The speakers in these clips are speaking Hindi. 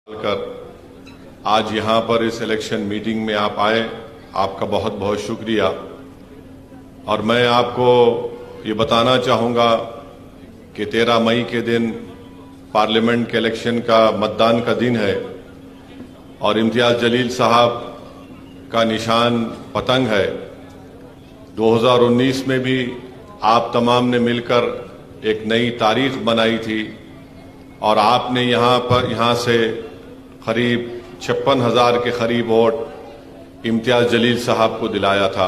कर आज यहाँ पर इस इलेक्शन मीटिंग में आप आए, आपका बहुत बहुत शुक्रिया। और मैं आपको ये बताना चाहूँगा कि 13 मई के दिन पार्लियामेंट के इलेक्शन का मतदान का दिन है और इम्तियाज़ जलील साहब का निशान पतंग है। 2019 में भी आप तमाम ने मिलकर एक नई तारीख बनाई थी और आपने यहाँ से करीब 56,000 के करीब वोट इम्तियाज़ जलील साहब को दिलाया था।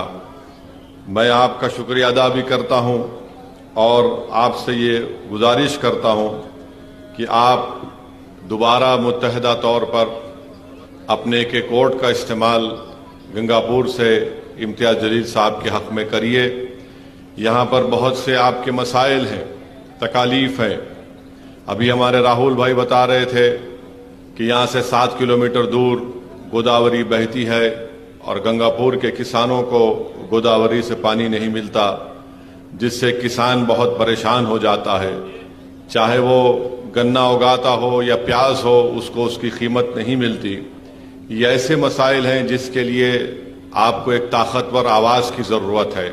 मैं आपका शुक्रिया अदा भी करता हूँ और आपसे ये गुजारिश करता हूँ कि आप दोबारा मुत्तहदा तौर पर अपने एक वोट का इस्तेमाल गंगापुर से इम्तियाज़ जलील साहब के हक़ में करिए। यहाँ पर बहुत से आपके मसाइल हैं, तकालीफ हैं। अभी हमारे राहुल भाई बता रहे थे कि यहाँ से 7 किलोमीटर दूर गोदावरी बहती है और गंगापुर के किसानों को गोदावरी से पानी नहीं मिलता, जिससे किसान बहुत परेशान हो जाता है। चाहे वो गन्ना उगाता हो या प्याज हो, उसको उसकी कीमत नहीं मिलती। ये ऐसे मसाइल हैं जिसके लिए आपको एक ताकतवर आवाज़ की ज़रूरत है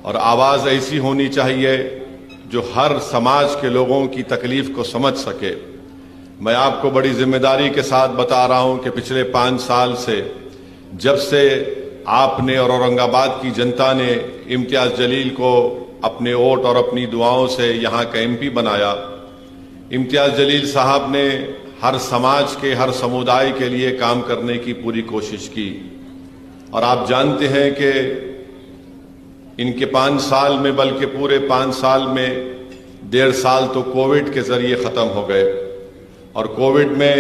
और आवाज़ ऐसी होनी चाहिए जो हर समाज के लोगों की तकलीफ को समझ सके। मैं आपको बड़ी जिम्मेदारी के साथ बता रहा हूं कि पिछले 5 साल से जब से आपने और औरंगाबाद की जनता ने इम्तियाज़ जलील को अपने वोट और अपनी दुआओं से यहाँ का MP बनाया, इम्तियाज़ जलील साहब ने हर समाज के, हर समुदाय के लिए काम करने की पूरी कोशिश की। और आप जानते हैं कि इनके 5 साल में, बल्कि पूरे 5 साल में 1.5 साल तो कोविड के जरिए ख़त्म हो गए और कोविड में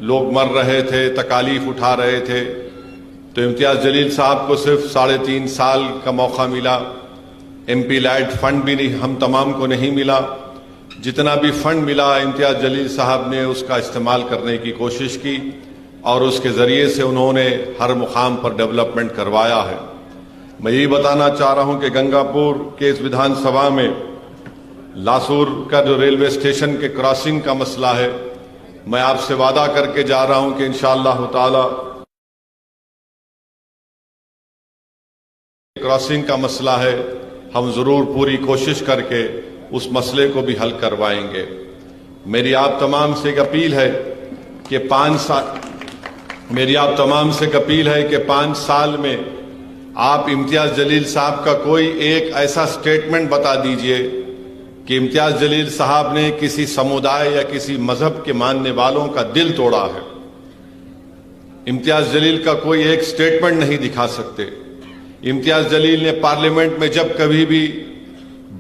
लोग मर रहे थे, तकालीफ उठा रहे थे। तो इम्तियाज़ जलील साहब को सिर्फ 3.5 साल का मौका मिला। MP लाइट फंड भी नहीं, हम तमाम को नहीं मिला। जितना भी फंड मिला इम्तियाज़ जलील साहब ने उसका इस्तेमाल करने की कोशिश की और उसके ज़रिए से उन्होंने हर मुकाम पर डेवलपमेंट करवाया है। मैं यही बताना चाह रहा हूं कि गंगापुर के इस विधानसभा में लासूर का जो रेलवे स्टेशन के क्रॉसिंग का मसला है, मैं आपसे वादा करके जा रहा हूं कि इंशाअल्लाह ताला क्रॉसिंग का मसला है, हम जरूर पूरी कोशिश करके उस मसले को भी हल करवाएंगे। मेरी आप तमाम से एक अपील है कि 5 साल में आप इम्तियाज़ जलील साहब का कोई एक ऐसा स्टेटमेंट बता दीजिए कि इम्तियाज़ जलील साहब ने किसी समुदाय या किसी मजहब के मानने वालों का दिल तोड़ा है। इम्तियाज़ जलील का कोई एक स्टेटमेंट नहीं दिखा सकते। इम्तियाज़ जलील ने पार्लियामेंट में जब कभी भी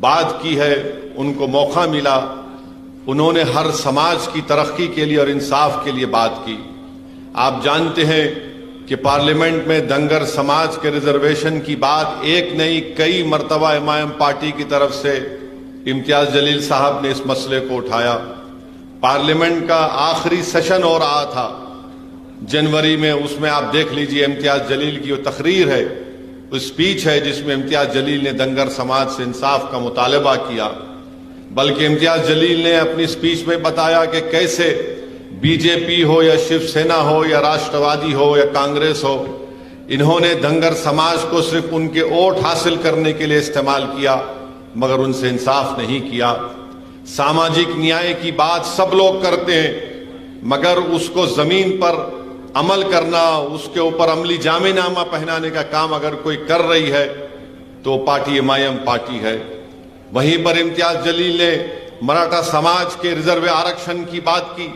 बात की है, उनको मौका मिला, उन्होंने हर समाज की तरक्की के लिए और इंसाफ के लिए बात की। आप जानते हैं कि पार्लियामेंट में धनगर समाज के रिजर्वेशन की बात एक नहीं कई मरतबा MIM पार्टी की तरफ से इम्तियाज़ जलील साहब ने इस मसले को उठाया। पार्लियामेंट का आखिरी सेशन हो रहा था जनवरी में, उसमें आप देख लीजिए इम्तियाज़ जलील की वो तकरीर है, वो स्पीच है जिसमें इम्तियाज़ जलील ने धनगर समाज से इंसाफ का मुतालबा किया। बल्कि इम्तियाज़ जलील ने अपनी स्पीच में बताया कि कैसे BJP हो या शिवसेना हो या राष्ट्रवादी हो या कांग्रेस हो, इन्होंने धनगर समाज को सिर्फ उनके वोट हासिल करने के लिए इस्तेमाल किया, मगर उनसे इंसाफ नहीं किया। सामाजिक न्याय की बात सब लोग करते हैं, मगर उसको जमीन पर अमल करना, उसके ऊपर अमली जामेनामा पहनाने का काम अगर कोई कर रही है तो पार्टी MIM पार्टी है। वहीं पर इम्तियाज़ जलील ने मराठा समाज के रिजर्व आरक्षण की बात की।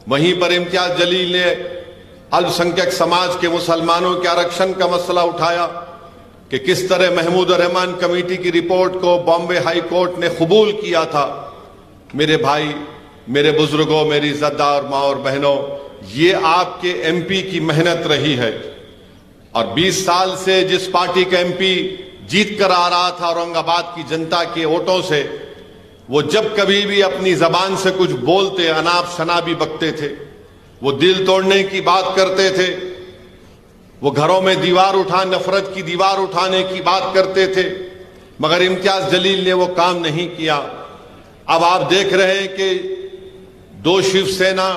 वहीं पर इम्तियाज़ जलील ने अल्पसंख्यक समाज के मुसलमानों के आरक्षण का मसला उठाया कि किस तरह महमूद रहमान कमेटी की रिपोर्ट को बॉम्बे हाई कोर्ट ने कबूल किया था। मेरे भाई, मेरे बुजुर्गों, मेरी इज्जतदार माँ और बहनों, ये आपके MP की मेहनत रही है। और 20 साल से जिस पार्टी का MP जीत कर आ रहा था औरंगाबाद की जनता के वोटों से, वो जब कभी भी अपनी जबान से कुछ बोलते, अनाप शनाबी बकते थे, वो दिल तोड़ने की बात करते थे, वो घरों में नफरत की दीवार उठाने की बात करते थे, मगर इम्तियाज़ जलील ने वो काम नहीं किया। अब आप देख रहे हैं कि 2 शिवसेना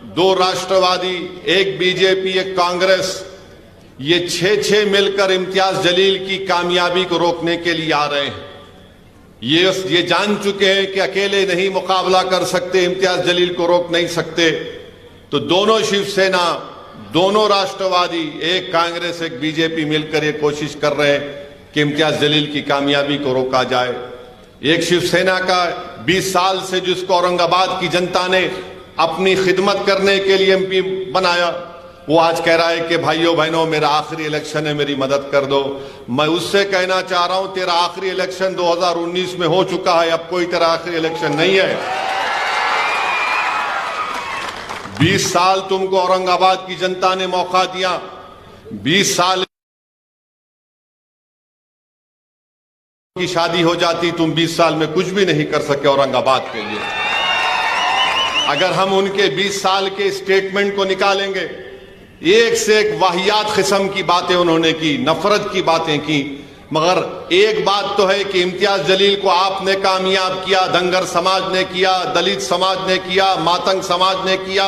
दो राष्ट्रवादी, एक बीजेपी, एक कांग्रेस, ये 6-6 मिलकर इम्तियाज जलील की कामयाबी को रोकने के लिए आ रहे हैं। ये जान चुके हैं कि अकेले नहीं मुकाबला कर सकते, इम्तियाज जलील को रोक नहीं सकते। तो दोनों शिवसेना, दोनों राष्ट्रवादी, एक कांग्रेस, एक बीजेपी मिलकर ये कोशिश कर रहे हैं कि इम्तियाज जलील की कामयाबी को रोका जाए। एक शिवसेना का 20 साल से जिसको औरंगाबाद की जनता ने अपनी खिदमत करने के लिए एमपी बनाया, वो आज कह रहा है कि भाइयों बहनों मेरा आखिरी इलेक्शन है, मेरी मदद कर दो। मैं उससे कहना चाह रहा हूं तेरा आखिरी इलेक्शन 2019 में हो चुका है, अब कोई तेरा आखिरी इलेक्शन नहीं है। 20 साल तुमको औरंगाबाद की जनता ने मौका दिया, 20 साल की शादी हो जाती, तुम 20 साल में कुछ भी नहीं कर सके औरंगाबाद के लिए। अगर हम उनके 20 साल के स्टेटमेंट को निकालेंगे, एक से एक वाहियात किस्म की बातें उन्होंने की, नफरत की बातें की। मगर एक बात तो है कि इम्तियाज जलील को आपने कामयाब किया, धनगर समाज ने किया, दलित समाज ने किया, मातंग समाज ने किया।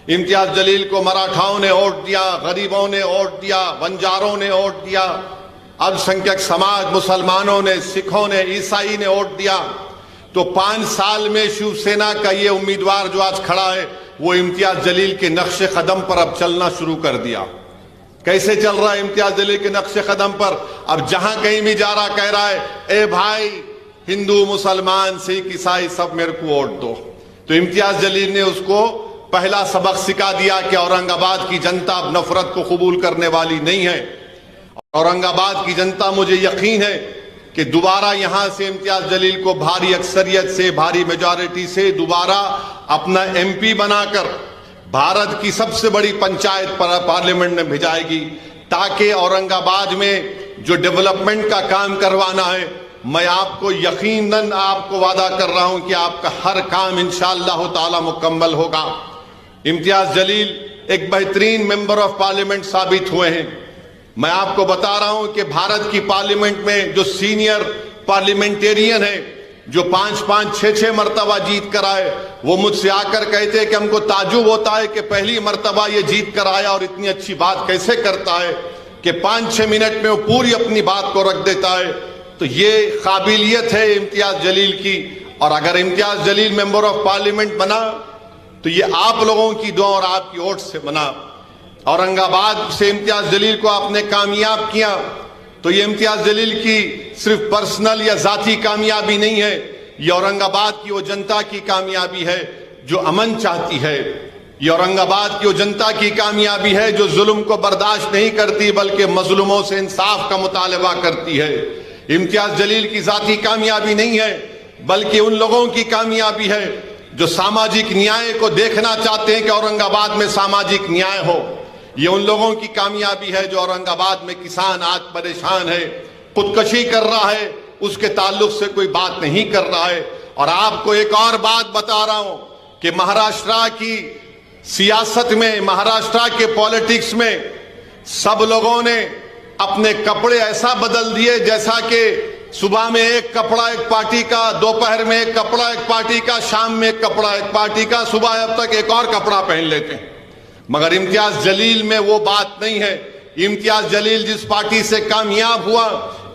इम्तियाज जलील को मराठाओं ने वोट दिया, गरीबों ने वोट दिया, बंजारों ने वोट दिया, अल्पसंख्यक समाज, मुसलमानों ने, सिखों ने, ईसाई ने वोट दिया। तो 5 साल में शिवसेना का ये उम्मीदवार जो आज खड़ा है, वो इम्तियाज जलील के नक्शे कदम पर अब चलना शुरू कर दिया। कैसे चल रहा है इम्तियाज जलील के नक्शे कदम पर? अब जहां कहीं भी जा रहा कह रहा है, ए भाई हिंदू, मुसलमान, सिख, ईसाई सब मेरे को वोट दो। तो इम्तियाज जलील ने उसको पहला सबक सिखा दिया कि औरंगाबाद की जनता अब नफरत को कबूल करने वाली नहीं है। औरंगाबाद की जनता, मुझे यकीन है कि दोबारा यहां से इम्तियाज जलील को भारी अक्सरियत से, भारी मेजॉरिटी से दोबारा अपना एमपी बनाकर भारत की सबसे बड़ी पंचायत पार्लियामेंट में भेजाएगी, ताकि औरंगाबाद में जो डेवलपमेंट का काम करवाना है, मैं आपको यकीनन आपको वादा कर रहा हूं कि आपका हर काम इंशाअल्लाह ताला मुकम्मल होगा। इम्तियाज जलील एक बेहतरीन मेंबर ऑफ पार्लियामेंट साबित हुए हैं। मैं आपको बता रहा हूं कि भारत की पार्लियामेंट में जो सीनियर पार्लियामेंटेरियन है, जो 5-5, 6-6 मरतबा जीत कर आए, वो मुझसे आकर कहते हैं कि हमको ताजुब होता है कि पहली मरतबा ये जीत कर आया और इतनी अच्छी बात कैसे करता है कि 5-6 मिनट में वो पूरी अपनी बात को रख देता है। तो ये काबिलियत है इम्तियाज जलील की। और अगर Imtiaz Jaleel member of parliament बना तो ये आप लोगों की दुआ और आपकी वोट से बना। औरंगाबाद से इम्तियाज जलील को आपने कामयाब किया, तो ये इम्तियाज जलील की सिर्फ पर्सनल या जाती कामयाबी नहीं है, ये औरंगाबाद की वो जनता की कामयाबी है जो अमन चाहती है। ये औरंगाबाद की वो जनता की कामयाबी है जो जुल्म को बर्दाश्त नहीं करती, बल्कि मजलूमों से इंसाफ का मुतालबा करती है। इम्तियाज जलील की जाती कामयाबी नहीं है, बल्कि उन लोगों की कामयाबी है जो सामाजिक न्याय को देखना चाहते हैं कि औरंगाबाद में सामाजिक न्याय हो। ये उन लोगों की कामयाबी है जो औरंगाबाद में किसान आज परेशान है, खुदकशी कर रहा है, उसके ताल्लुक से कोई बात नहीं कर रहा है। और आपको एक और बात बता रहा हूं कि महाराष्ट्र की सियासत में, महाराष्ट्र के पॉलिटिक्स में सब लोगों ने अपने कपड़े ऐसा बदल दिए जैसा कि सुबह में एक कपड़ा एक पार्टी का, दोपहर में एक कपड़ा एक पार्टी का, शाम में एक कपड़ा एक पार्टी का, सुबह अब तक एक और कपड़ा पहन लेते हैं। मगर इम्तियाज जलील में वो बात नहीं है। इम्तियाज जलील जिस पार्टी से कामयाब हुआ,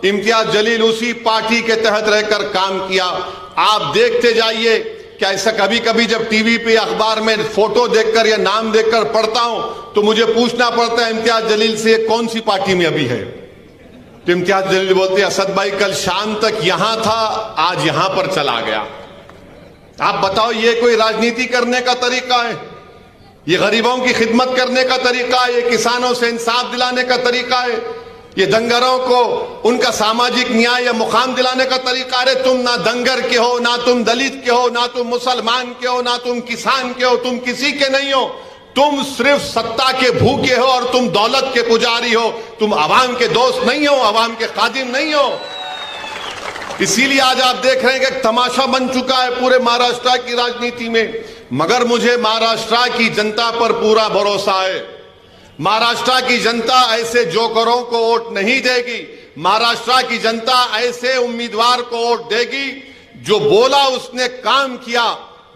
इम्तियाज जलील उसी पार्टी के तहत रहकर काम किया। आप देखते जाइए कि ऐसा कभी कभी जब टीवी पे अखबार में फोटो देखकर या नाम देखकर पढ़ता हूं तो मुझे पूछना पड़ता है इम्तियाज जलील से कौन सी पार्टी में अभी है। तो इम्तियाज जलील बोलते हैं, असद भाई कल शाम तक यहां था, आज यहां पर चला गया। आप बताओ ये कोई राजनीति करने का तरीका है? ये गरीबों की खिदमत करने का तरीका है? ये किसानों से इंसाफ दिलाने का तरीका है? ये दंगरों को उनका सामाजिक न्याय या मुकाम दिलाने का तरीका है? तुम ना दंगर के हो, ना तुम दलित के हो, ना तुम मुसलमान के हो, ना तुम किसान के हो, तुम किसी के नहीं हो। तुम सिर्फ सत्ता के भूखे हो और तुम दौलत के पुजारी हो। तुम अवाम के दोस्त नहीं हो, अवाम के खादिम नहीं हो। इसीलिए आज आप देख रहे हैं कि तमाशा बन चुका है पूरे महाराष्ट्र की राजनीति में। मगर मुझे महाराष्ट्र की जनता पर पूरा भरोसा है। महाराष्ट्र की जनता ऐसे जोकरों को वोट नहीं देगी। महाराष्ट्र की जनता ऐसे उम्मीदवार को वोट देगी जो बोला उसने काम किया,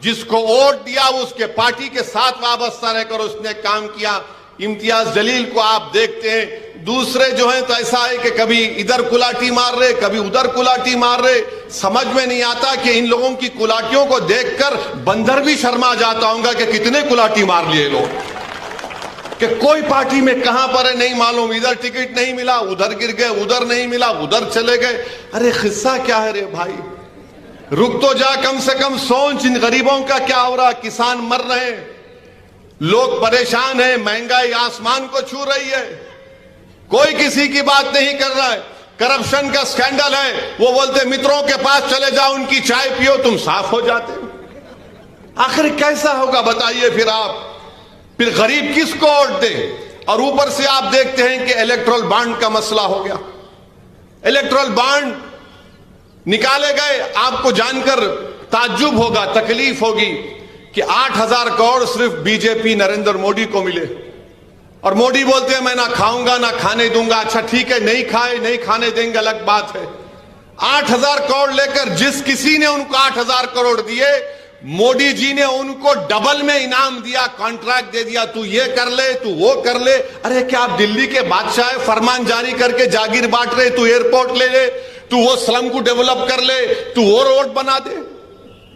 जिसको वोट दिया वो उसके पार्टी के साथ वाबस्ता रहकर उसने काम किया। इम्तियाज जलील को आप देखते हैं, दूसरे जो हैं तो ऐसा है कि कभी इधर कुलाटी मार रहे, कभी उधर कुलाटी मार रहे। समझ में नहीं आता कि इन लोगों की कुलाटियों को देखकर बंदर भी शर्मा जाता होगा कि कितने कुलाटी मार लिए लोग, कि कोई पार्टी में कहां पर है नहीं मालूम, इधर टिकट नहीं मिला, उधर गिर गए, उधर नहीं मिला, उधर चले गए। अरे किस्सा क्या है रे भाई, रुक तो जा, कम से कम सोच इन गरीबों का क्या हो रहा। किसान मर रहे हैं, लोग परेशान हैं, महंगाई आसमान को छू रही है, कोई किसी की बात नहीं कर रहा है। करप्शन का स्कैंडल है, वो बोलते मित्रों के पास चले जाओ, उनकी चाय पियो, तुम साफ हो जाते। आखिर कैसा होगा बताइए फिर आप, फिर गरीब किसको वोट दे। और ऊपर से आप देखते हैं कि इलेक्टोरल बॉन्ड का मसला हो गया। इलेक्टोरल बॉन्ड निकाले गए, आपको जानकर ताज्जुब होगा, तकलीफ होगी कि 8,000 करोड़ सिर्फ बीजेपी नरेंद्र मोदी को मिले। और मोदी बोलते हैं मैं ना खाऊंगा ना खाने दूंगा। अच्छा ठीक है, नहीं खाए नहीं खाने देंगे अलग बात है। 8,000 करोड़ लेकर जिस किसी ने उनको 8,000 करोड़ दिए, मोदी जी ने उनको डबल में इनाम दिया, कॉन्ट्रैक्ट दे दिया, तू ये कर ले, तू वो कर ले। अरे क्या आप दिल्ली के बादशाह है, फरमान जारी करके जागीर बांट रहे, तू एयरपोर्ट ले ले, तू वो स्लम को डेवलप कर ले, तू वो रोड बना दे।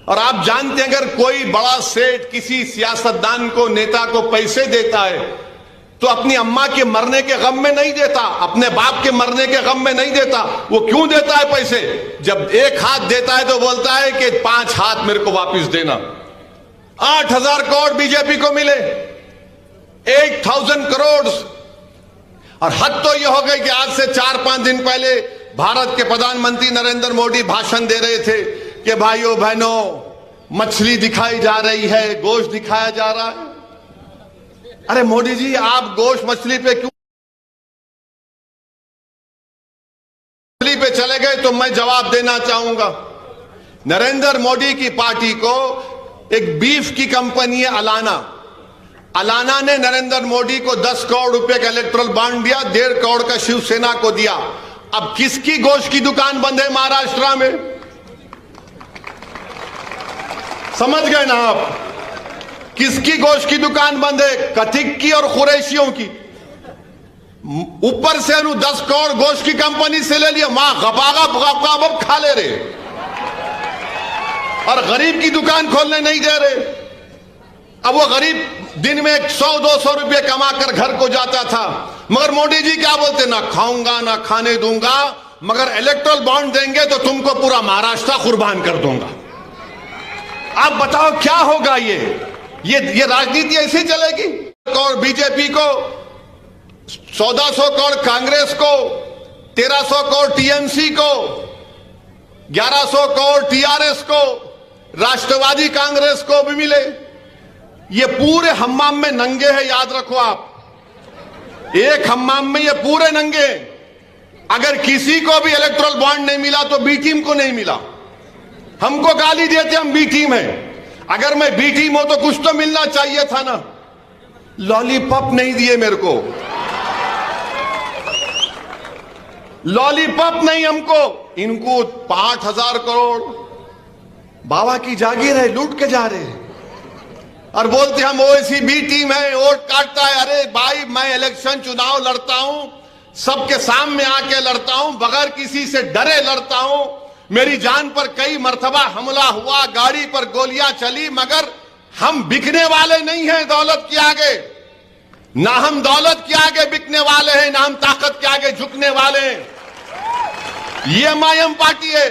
और आप जानते हैं अगर कोई बड़ा सेठ किसी सियासतदान को, नेता को पैसे देता है तो अपनी अम्मा के मरने के गम में नहीं देता, अपने बाप के मरने के गम में नहीं देता। वो क्यों देता है पैसे? जब एक हाथ देता है तो बोलता है कि 5 हाथ मेरे को वापस देना। 8,000 करोड़ बीजेपी को मिले, 8,000 करोड़। और हद तो यह हो गई कि आज से 4-5 दिन पहले भारत के प्रधानमंत्री नरेंद्र मोदी भाषण दे रहे थे कि भाइयों बहनों मछली दिखाई जा रही है, गोश्त दिखाया जा रहा है। अरे मोदी जी, आप गोश्त मछली पे क्यों मछली पे चले गए? तो मैं जवाब देना चाहूंगा। नरेंद्र मोदी की पार्टी को एक बीफ की कंपनी है अलाना ने नरेंद्र मोदी को 10 करोड़ रुपए का इलेक्टोरल बॉन्ड दिया, 1.5 करोड़ का शिवसेना को दिया। अब किसकी गोश्त की दुकान बंद है महाराष्ट्र में? समझ गए ना आप, किसकी गोश्त की दुकान बंद है? कथिक की और कुरैशियों की। ऊपर से 10 करोड़ गोश्त की कंपनी से ले लिया, मां गपागा खा ले रहे, और गरीब की दुकान खोलने नहीं दे रहे। अब वो गरीब दिन में 100-200 रुपये कमा कर घर को जाता था, मगर मोदी जी क्या बोलते? ना खाऊंगा ना खाने दूंगा, मगर इलेक्टोरल बॉन्ड देंगे तो तुमको पूरा महाराष्ट्र कुर्बान कर दूंगा। आप बताओ क्या होगा? ये राजनीति ऐसी चलेगी? और बीजेपी को 1400 करोड़, कांग्रेस को 1300 करोड़, टीएमसी को 1100 करोड़, टीआरएस को, राष्ट्रवादी कांग्रेस को भी मिले। ये पूरे हम्माम में नंगे हैं, याद रखो आप। एक हम्माम में ये पूरे नंगे। अगर किसी को भी इलेक्टोरल बॉन्ड नहीं मिला तो बी टीम को नहीं मिला। हमको गाली देते हम बी टीम हैं। अगर मैं बी टीम हो तो कुछ तो मिलना चाहिए था ना। लॉलीपॉप नहीं दिए मेरे को, लॉलीपॉप नहीं हमको, इनको 5,000 करोड़ बाबा की जागीर है, लूट के जा रहे हैं। और बोलते हम ओवैसी बी टीम है, वोट काटता है। अरे भाई, मैं इलेक्शन चुनाव लड़ता हूं, सबके सामने आके लड़ता हूं, बगैर किसी से डरे लड़ता हूं। मेरी जान पर कई मर्तबा हमला हुआ, गाड़ी पर गोलियां चली, मगर हम बिकने वाले नहीं हैं दौलत के आगे। ना हम दौलत के आगे बिकने वाले हैं, ना हम ताकत के आगे झुकने वाले हैं। ये एमआईएम पार्टी है।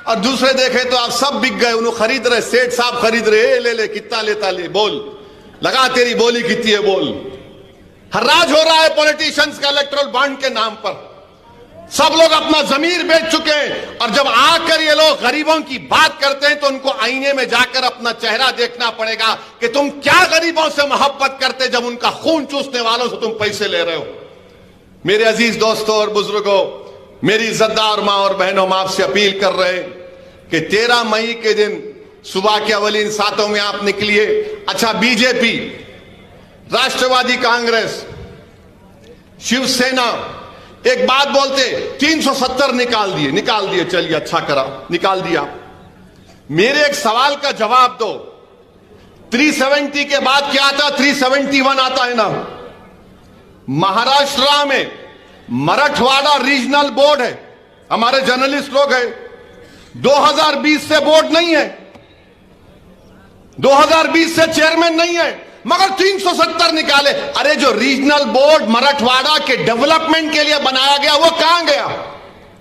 और दूसरे देखे तो आप सब बिक गए, उन्होंने खरीद रहे, सेठ साहब खरीद रहे, ले कितना लेता ले, बोल लगा, तेरी बोली कितनी है बोल। हर्राज हो रहा है पॉलिटिशियंस का इलेक्टोरल बॉन्ड के नाम पर। सब लोग अपना जमीर बेच चुके हैं। और जब आकर ये लोग गरीबों की बात करते हैं तो उनको आईने में जाकर अपना चेहरा देखना पड़ेगा कि तुम क्या गरीबों से मोहब्बत करते, जब उनका खून चूसने वालों से तुम पैसे ले रहे हो। मेरे अजीज दोस्तों और बुजुर्गों, मेरी इज्जतदार मां और बहनों, हम आपसे अपील कर रहे हैं कि 13 मई के दिन सुबह के अवलीन सातों में आप निकलिए। अच्छा, बीजेपी, राष्ट्रवादी कांग्रेस, शिवसेना एक बात बोलते, 370 निकाल दिए, चलिए अच्छा करा, निकाल दिया। मेरे एक सवाल का जवाब दो, 370 के बाद क्या आता है? 371 आता है ना। महाराष्ट्र में मराठवाड़ा रीजनल बोर्ड है, हमारे जर्नलिस्ट लोग हैं, 2020 से बोर्ड नहीं है, 2020 से चेयरमैन नहीं है, मगर 370 निकाले। अरे जो रीजनल बोर्ड मराठवाड़ा के डेवलपमेंट के लिए बनाया गया वो कहां गया?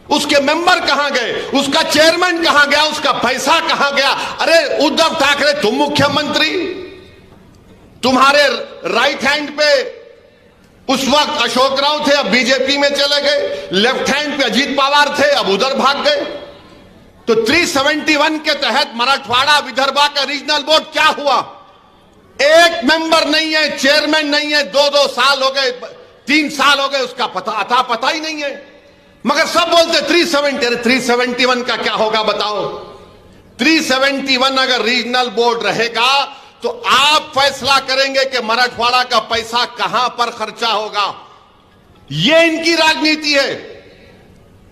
उसके मेंबर कहां गए? उसका चेयरमैन कहां गया? उसका पैसा कहां गया? अरे उद्धव ठाकरे, तुम मुख्यमंत्री, तुम्हारे राइट हैंड पे उस वक्त अशोक राव थे, अब बीजेपी में चले गए। लेफ्ट हैंड पे अजीत पवार थे, अब उधर भाग गए। तो 371 के तहत मराठवाड़ा विदर्भा का रीजनल बोर्ड क्या हुआ? एक मेंबर नहीं है, चेयरमैन नहीं है, 2-2 साल हो गए, 3 साल हो गए, उसका पता ही नहीं है। मगर सब बोलते 370। अरे 371 का क्या होगा बताओ? 371 अगर रीजनल बोर्ड रहेगा तो आप फैसला करेंगे कि मराठवाड़ा का पैसा कहां पर खर्चा होगा। यह इनकी राजनीति है।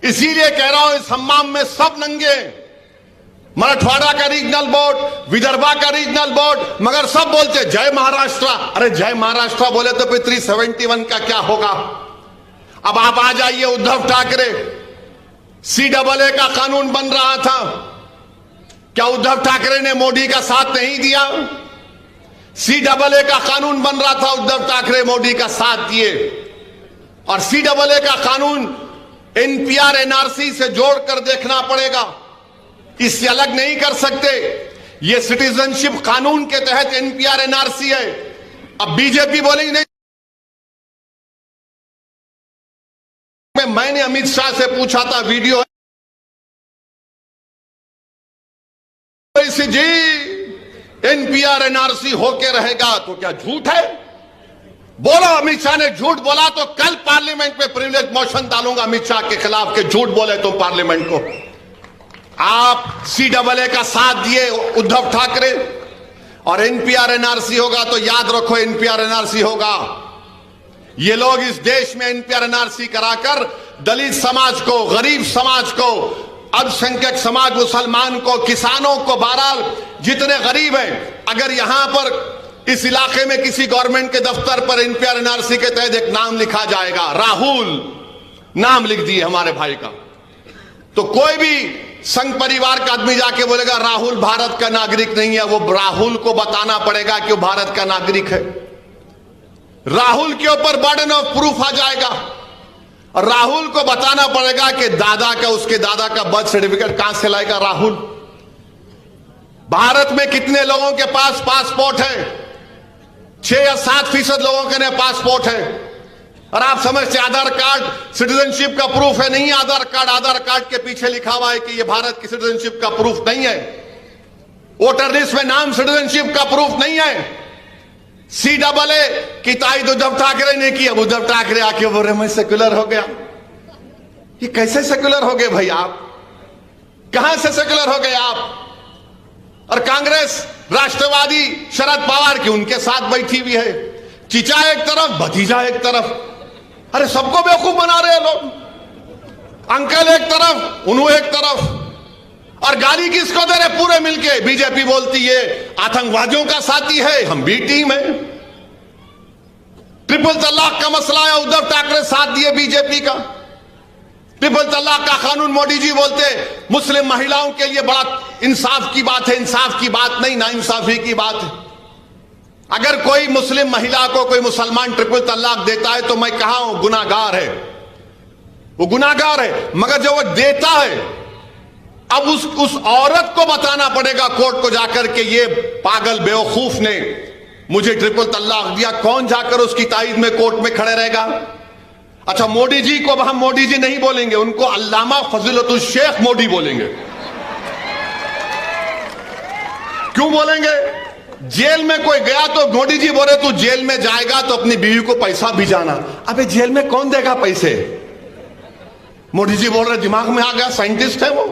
इसीलिए कह रहा हूं, इस हम्माम में सब नंगे, मराठवाड़ा का रीजनल बोर्ड, विदर्भा का रीजनल बोर्ड, मगर सब बोलते जय महाराष्ट्र। अरे जय महाराष्ट्र बोले तो फिर 371 का क्या होगा? अब आप आ जाइए, उद्धव ठाकरे, CAA का कानून बन रहा था, क्या उद्धव ठाकरे ने मोदी का साथ नहीं दिया? CAA का कानून बन रहा था, उद्धव ठाकरे मोदी का साथ दिए। और CAA का कानून NPR NRC से जोड़कर देखना पड़ेगा, इससे अलग नहीं कर सकते। ये सिटीजनशिप कानून के तहत NPR NRC है। अब बीजेपी बोलेगी नहीं। मैंने अमित शाह से पूछा था, वीडियो जी NPR NRC होके रहेगा तो क्या झूठ है? बोलो, अमित शाह ने झूठ बोला तो कल पार्लियामेंट में प्रिविलेज मोशन डालूंगा अमित शाह के खिलाफ के झूठ बोले तो पार्लियामेंट को। आप CAA का साथ दिए उद्धव ठाकरे, और NPR NRC होगा तो याद रखो NPR NRC होगा। ये लोग इस देश में NPR NRC कराकर दलित समाज को, गरीब समाज को, अल्पसंख्यक समाज, मुसलमान को, किसानों को, बहरहाल जितने गरीब हैं, अगर यहां पर इस इलाके में किसी गवर्नमेंट के दफ्तर पर NPR NRC के तहत एक नाम लिखा जाएगा, राहुल नाम लिख दिए हमारे भाई का, तो कोई भी संघ परिवार का आदमी जाके बोलेगा राहुल भारत का नागरिक नहीं है, वो राहुल को बताना पड़ेगा कि वो भारत का नागरिक है। राहुल के ऊपर बर्डन ऑफ प्रूफ आ जाएगा, और राहुल को बताना पड़ेगा कि दादा का, उसके दादा का बर्थ सर्टिफिकेट कहां से लाएगा राहुल। भारत में कितने लोगों के पास पासपोर्ट है? 6 या 7% लोगों के लिए पासपोर्ट है। और आप समझते आधार कार्ड सिटीजनशिप का प्रूफ है? नहीं, आधार कार्ड के पीछे लिखा हुआ है कि यह भारत की सिटीजनशिप का प्रूफ नहीं है। वोटर लिस्ट में नाम सिटीजनशिप का प्रूफ नहीं है। CAA की तारीफ उद्धव ठाकरे ने की, अब उद्धव ठाकरे आके बोल रहे मैं सेक्युलर हो गया। ये कैसे सेक्युलर हो गए भाई? आप कहां से सेक्युलर हो गए आप? और कांग्रेस, राष्ट्रवादी शरद पवार की उनके साथ बैठी हुई है, चीचा एक तरफ, भतीजा एक तरफ। अरे सबको बेवकूफ बना रहे हैं लोग, अंकल एक तरफ, उन्हों एक तरफ। और गाली किसको दे रहे? पूरे मिलके। बीजेपी बोलती है आतंकवादियों का साथी है, हम भी टीम है। ट्रिपल तलाक का मसला है, उद्धव ठाकरे साथ दिए बीजेपी का। ट्रिपल तलाक का कानून मोदी जी बोलते मुस्लिम महिलाओं के लिए बड़ा इंसाफ की बात है, इंसाफ की बात नहीं, नाइंसाफी की बात है। अगर कोई मुस्लिम महिला को कोई मुसलमान ट्रिपल तलाक देता है तो मैं कहा हूं गुनाहगार है, वो गुनाहगार है। मगर जो वो देता है, अब उस औरत को बताना पड़ेगा कोर्ट को जाकर के ये पागल बेवकूफ ने मुझे ट्रिपल तलाक दिया। कौन जाकर उसकी ताईद में कोर्ट में खड़े रहेगा? अच्छा, मोदी जी को अब हम मोदी जी नहीं बोलेंगे, उनको अल्लामा फजीलतुल शेख मोदी बोलेंगे। क्यों बोलेंगे? जेल में कोई गया तो मोदी जी बोले तू जेल में जाएगा तो अपनी बीवी को पैसा भिजाना। अबे जेल में कौन देगा पैसे? मोदी जी बोल रहे, दिमाग में आ गया, साइंटिस्ट है वो।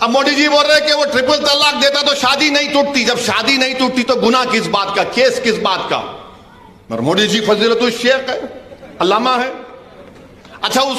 अब मोदी जी बोल रहे कि वो ट्रिपल तलाक देता तो शादी नहीं टूटती। जब शादी नहीं टूटती तो गुनाह किस बात का, केस किस बात का? और मोदी जी फजीलतुल शेख है, अल्लामा है। अच्छा, उस